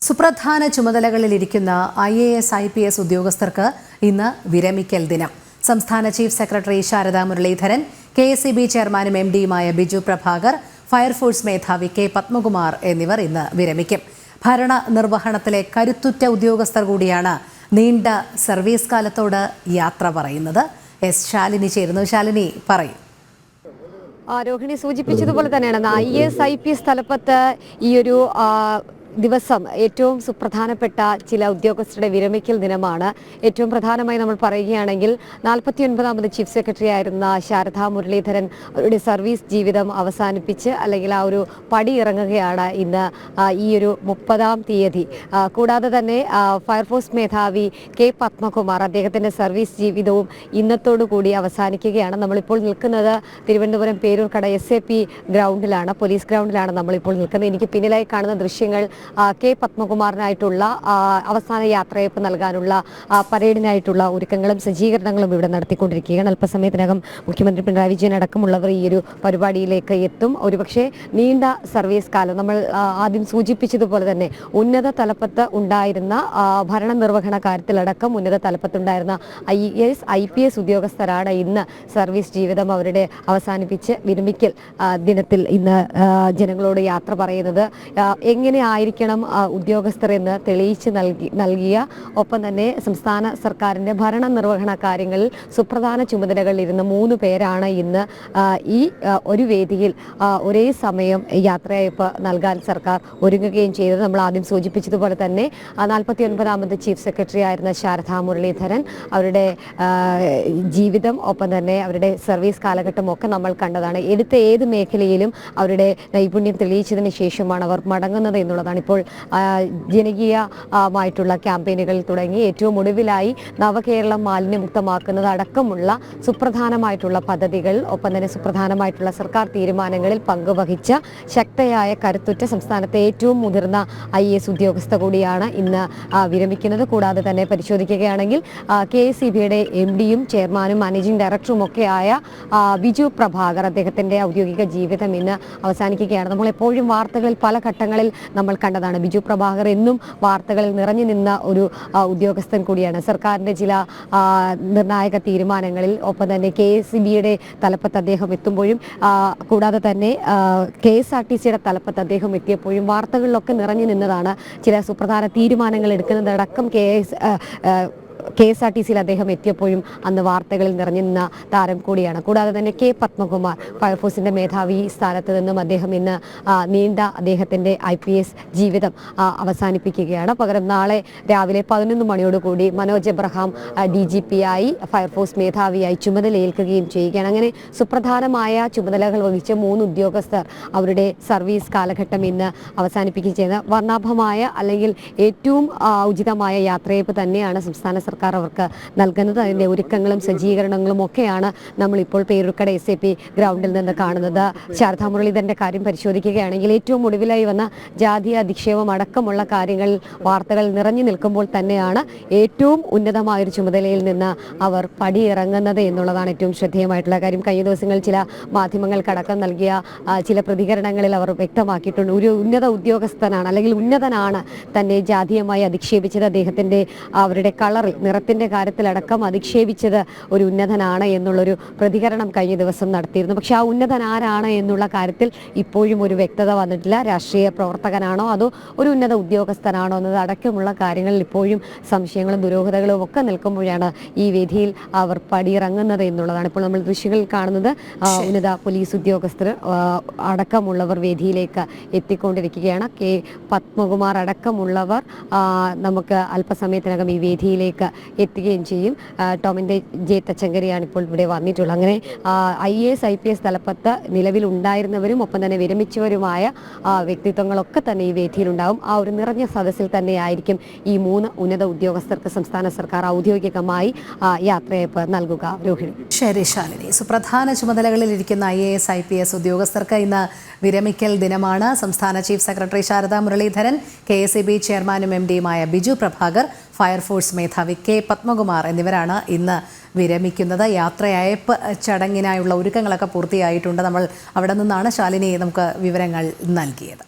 സുപ്രധാന ചുമതലകളിലിരിക്കുന്ന IAS IPS ഉദ്യോഗസ്ഥർക്ക് ഇന്ന് വിരമിക്കൽ ദിനം. സംസ്ഥാന chief secretary Sarada Muraleedharan, KSEB ചെയർമാനും MD-യുമായ ബിജു പ്രഭാകർ, ഫയർഫോഴ്സ് മേധാവി K പത്മകുമാർ എന്നിവർ ഇന്ന് വിരമിക്കും. ഭരണ നിർവഹണത്തിലെ കരുത്തുറ്റ ഉദ്യോഗസ്ഥർ കൂടിയാണ് നീണ്ട സർവീസ് കാലത്തോട് യാത്ര പറയുന്നത്. ശാലിനി ചേരുന്നു. ശാലിനി പറയും. രോഹിണി സൂചിപ്പിച്ചതുപോലെ തന്നെയാണ് IAS IPS തലപ്പത്ത് ഈ ഒരു ദിവസം ഏറ്റവും സുപ്രധാനപ്പെട്ട ചില ഉദ്യോഗസ്ഥരുടെ വിരമിക്കൽ ദിനമാണ്. ഏറ്റവും പ്രധാനമായി നമ്മൾ പറയുകയാണെങ്കിൽ 49ാമത് ചീഫ് സെക്രട്ടറി ആയിരുന്ന ശാരദാ മുരളീധരൻ അവരുടെ സർവീസ് ജീവിതം അവസാനിപ്പിച്ച് അല്ലെങ്കിൽ ആ ഒരു പടി ഇറങ്ങുകയാണ് ഇന്ന് ഈ ഒരു 30-ാം തീയതി. കൂടാതെ തന്നെ ഫയർഫോഴ്സ് മേധാവി K പത്മകുമാർ അദ്ദേഹത്തിൻ്റെ സർവീസ് ജീവിതവും ഇന്നത്തോടു കൂടി അവസാനിക്കുകയാണ്. നമ്മളിപ്പോൾ നിൽക്കുന്നത് തിരുവനന്തപുരം പേരൂർക്കട SAP ഗ്രൗണ്ടിലാണ്, പോലീസ് ഗ്രൗണ്ടിലാണ് നമ്മളിപ്പോൾ നിൽക്കുന്നത്. എനിക്ക് പിന്നിലായി കാണുന്ന ദൃശ്യങ്ങൾ K പത്മകുമാറിനായിട്ടുള്ള അവസാന യാത്രയയപ്പ് നൽകാനുള്ള പരേഡിനായിട്ടുള്ള ഒരുക്കങ്ങളും സജ്ജീകരണങ്ങളും ഇവിടെ നടത്തിക്കൊണ്ടിരിക്കുകയാണ്. അല്പസമയത്തിനകം മുഖ്യമന്ത്രി പിണറായി വിജയൻ അടക്കമുള്ളവർ ഈ ഒരു പരിപാടിയിലേക്ക് എത്തും. ഒരുപക്ഷെ നീണ്ട സർവീസ് കാലം നമ്മൾ ആദ്യം സൂചിപ്പിച്ചതുപോലെ തന്നെ ഉന്നത തലപ്പത്ത് ഉണ്ടായിരുന്ന ഭരണനിർവഹണ കാര്യത്തിലടക്കം ഉന്നത തലപ്പത്തുണ്ടായിരുന്ന IAS IPS ഉദ്യോഗസ്ഥരാണ് ഇന്ന് സർവീസ് ജീവിതം അവരുടെ അവസാനിപ്പിച്ച് വിരമിക്കൽ ദിനത്തിൽ ഇന്ന് ജനങ്ങളോട് യാത്ര പറയുന്നത്. എങ്ങനെയായിരിക്കണം ഉദ്യോഗസ്ഥർ എന്ന് തെളിയിച്ച് നൽകിയ ഒപ്പം തന്നെ സംസ്ഥാന സർക്കാരിൻ്റെ ഭരണനിർവഹണ കാര്യങ്ങളിൽ സുപ്രധാന ചുമതലകളിലിരുന്ന 3 പേരാണ് ഇന്ന് ഈ ഒരു വേദിയിൽ ഒരേ സമയം യാത്രയയപ്പ് നൽകാൻ സർക്കാർ ഒരുങ്ങുകയും ചെയ്തത്. നമ്മൾ ആദ്യം സൂചിപ്പിച്ചതുപോലെ തന്നെ 49ാമത് ചീഫ് സെക്രട്ടറി ആയിരുന്ന ശാരദാ മുരളീധരൻ അവരുടെ ജീവിതം ഒപ്പം തന്നെ അവരുടെ സർവീസ് കാലഘട്ടം ഒക്കെ നമ്മൾ കണ്ടതാണ്. എടുത്ത ഏത് മേഖലയിലും അവരുടെ നൈപുണ്യം തെളിയിച്ചതിന് ശേഷമാണ് അവർ മടങ്ങുന്നത് എന്നുള്ളതാണ്. ഇപ്പോൾ ജനകീയമായിട്ടുള്ള ക്യാമ്പയിനുകൾ തുടങ്ങി ഏറ്റവും ഒടുവിലായി നവകേരളം മാലിന്യമുക്തമാക്കുന്നത് അടക്കമുള്ള സുപ്രധാനമായിട്ടുള്ള പദ്ധതികൾ ഒപ്പം തന്നെ സുപ്രധാനമായിട്ടുള്ള സർക്കാർ തീരുമാനങ്ങളിൽ പങ്കുവഹിച്ച ശക്തയായ കരുത്തുറ്റ സംസ്ഥാനത്തെ ഏറ്റവും മുതിർന്ന IAS ഉദ്യോഗസ്ഥ കൂടിയാണ് ഇന്ന് വിരമിക്കുന്നത്. കൂടാതെ തന്നെ പരിശോധിക്കുകയാണെങ്കിൽ KSEBയുടെ MD-യും ചെയർമാനും മാനേജിംഗ് ഡയറക്ടറും ഒക്കെയായ ബിജു പ്രഭാകർ അദ്ദേഹത്തിൻ്റെ ഔദ്യോഗിക ജീവിതം ഇന്ന് അവസാനിക്കുകയാണ്. നമ്മളെപ്പോഴും വാർത്തകളിൽ പല ഘട്ടങ്ങളിൽ നമ്മൾ കണ്ടതാണ്. ബിജു പ്രഭാകർ എന്നും വാർത്തകളിൽ നിറഞ്ഞു നിന്ന ഒരു ഉദ്യോഗസ്ഥൻ കൂടിയാണ്. സർക്കാരിൻ്റെ ചില നിർണായക തീരുമാനങ്ങളിൽ ഒപ്പം തന്നെ KSEBയുടെ തലപ്പത്ത് അദ്ദേഹം എത്തുമ്പോഴും കൂടാതെ തന്നെ KSRTCയുടെ തലപ്പത്ത് അദ്ദേഹം എത്തിയപ്പോഴും വാർത്തകളിലൊക്കെ നിറഞ്ഞു നിന്നതാണ്. ചില സുപ്രധാന തീരുമാനങ്ങൾ എടുക്കുന്നതടക്കം KSRTCയിൽ അദ്ദേഹം എത്തിയപ്പോഴും അന്ന് വാർത്തകളിൽ നിറഞ്ഞു നിന്ന താരം കൂടിയാണ്. കൂടാതെ തന്നെ K പത്മകുമാർ ഫയർഫോഴ്സിൻ്റെ മേധാവി സ്ഥാനത്ത് നിന്നും അദ്ദേഹം ഇന്ന് നീണ്ട അദ്ദേഹത്തിൻ്റെ IPS ജീവിതം അവസാനിപ്പിക്കുകയാണ്. പകരം നാളെ രാവിലെ 11 മണിയോടുകൂടി മനോജ് എബ്രഹാം DGP ആയി ഫയർഫോഴ്സ് മേധാവിയായി ചുമതലയേൽക്കുകയും ചെയ്യുകയാണ്. അങ്ങനെ സുപ്രധാനമായ ചുമതലകൾ വഹിച്ച 3 ഉദ്യോഗസ്ഥർ അവരുടെ സർവീസ് കാലഘട്ടം ഇന്ന് അവസാനിപ്പിക്കുകയും ചെയ്യുന്ന വർണ്ണാഭമായ അല്ലെങ്കിൽ ഏറ്റവും ഉചിതമായ യാത്രയയപ്പ് തന്നെയാണ് സംസ്ഥാന സർക്കാർ അവർക്ക് നൽകുന്നത്. അതിൻ്റെ ഒരുക്കങ്ങളും സജ്ജീകരണങ്ങളും ഒക്കെയാണ് നമ്മളിപ്പോൾ പേരൂർക്കട SAP ഗ്രൗണ്ടിൽ നിന്ന് കാണുന്നത്. ശാരദാ മുരളീധരൻ്റെ കാര്യം പരിശോധിക്കുകയാണെങ്കിൽ ഏറ്റവും ഒടുവിലായി വന്ന ജാതീയ അധിക്ഷേപം അടക്കമുള്ള കാര്യങ്ങൾ വാർത്തകൾ നിറഞ്ഞു നിൽക്കുമ്പോൾ തന്നെയാണ് ഏറ്റവും ഉന്നതമായൊരു ചുമതലയിൽ നിന്ന് അവർ പടിയിറങ്ങുന്നത് എന്നുള്ളതാണ് ഏറ്റവും ശ്രദ്ധേയമായിട്ടുള്ള കാര്യം. കഴിഞ്ഞ ദിവസങ്ങളിൽ ചില മാധ്യമങ്ങൾക്കടക്കം നൽകിയ ചില പ്രതികരണങ്ങളിൽ അവർ വ്യക്തമാക്കിയിട്ടുണ്ട്. ഒരു ഉന്നത ഉദ്യോഗസ്ഥനാണ് അല്ലെങ്കിൽ ഉന്നതനാണ് തന്നെ ജാതീയമായി അധിക്ഷേപിച്ചത്, അദ്ദേഹത്തിൻ്റെ അവരുടെ കളറിൽ നിറത്തിൻ്റെ കാര്യത്തിലടക്കം അധിക്ഷേപിച്ചത് ഒരു ഉന്നതനാണ് എന്നുള്ളൊരു പ്രതികരണം കഴിഞ്ഞ ദിവസം നടത്തിയിരുന്നു. പക്ഷേ ആ ഉന്നതൻ ആരാണ് എന്നുള്ള കാര്യത്തിൽ ഇപ്പോഴും ഒരു വ്യക്തത വന്നിട്ടില്ല. രാഷ്ട്രീയ പ്രവർത്തകനാണോ അതോ ഒരു ഉന്നത ഉദ്യോഗസ്ഥനാണോ എന്നത് അടക്കമുള്ള കാര്യങ്ങളിൽ ഇപ്പോഴും സംശയങ്ങളും ദുരൂഹതകളും ഒക്കെ നിൽക്കുമ്പോഴാണ് ഈ വേദിയിൽ അവർ പടിയിറങ്ങുന്നത് എന്നുള്ളതാണ്. ഇപ്പോൾ നമ്മൾ ദൃശ്യങ്ങളിൽ കാണുന്നത് ഉന്നത പോലീസ് ഉദ്യോഗസ്ഥർ അടക്കമുള്ളവർ വേദിയിലേക്ക് എത്തിക്കൊണ്ടിരിക്കുകയാണ്. K പത്മകുമാർ അടക്കമുള്ളവർ നമുക്ക് അല്പസമയത്തിനകം ഈ വേദിയിലേക്ക് എത്തുകയും ചെയ്യും. ടോമിൻ്റെ J തച്ചങ്കരിയാണ് ഇപ്പോൾ ഇവിടെ വന്നിട്ടുള്ളത്. അങ്ങനെ IAS IPS തലപ്പത്ത് നിലവിലുണ്ടായിരുന്നവരും ഒപ്പം തന്നെ വിരമിച്ചവരുമായ വ്യക്തിത്വങ്ങളൊക്കെ തന്നെ ഈ വേദിയിലുണ്ടാവും. ആ ഒരു നിറഞ്ഞ സദസ്സിൽ തന്നെയായിരിക്കും ഈ 3 ഉന്നത ഉദ്യോഗസ്ഥർക്ക് സംസ്ഥാന സർക്കാർ ഔദ്യോഗികമായി യാത്രയയപ്പ് നൽകുക. രോഹിണി. ശരി ശാലിനി. സുപ്രധാന ചുമതലകളിലിരിക്കുന്ന IAS IPS ഉദ്യോഗസ്ഥർക്ക് ഇന്ന് വിരമിക്കൽ ദിനമാണ്. സംസ്ഥാന chief secretary Sarada Muraleedharan, KSEB ചെയർമാനും MD-യുമായ ബിജു പ്രഭാകർ, ഫയർഫോഴ്സ് മേധാവി K പത്മകുമാർ എന്നിവരാണ് ഇന്ന് വിരമിക്കുന്നത്. യാത്രയയപ്പ് ചടങ്ങിനായുള്ള ഒരുക്കങ്ങളൊക്കെ പൂർത്തിയായിട്ടുണ്ട്. നമ്മൾ അവിടെ നിന്നാണ് ശാലിനി നമുക്ക് വിവരങ്ങൾ നൽകിയത്.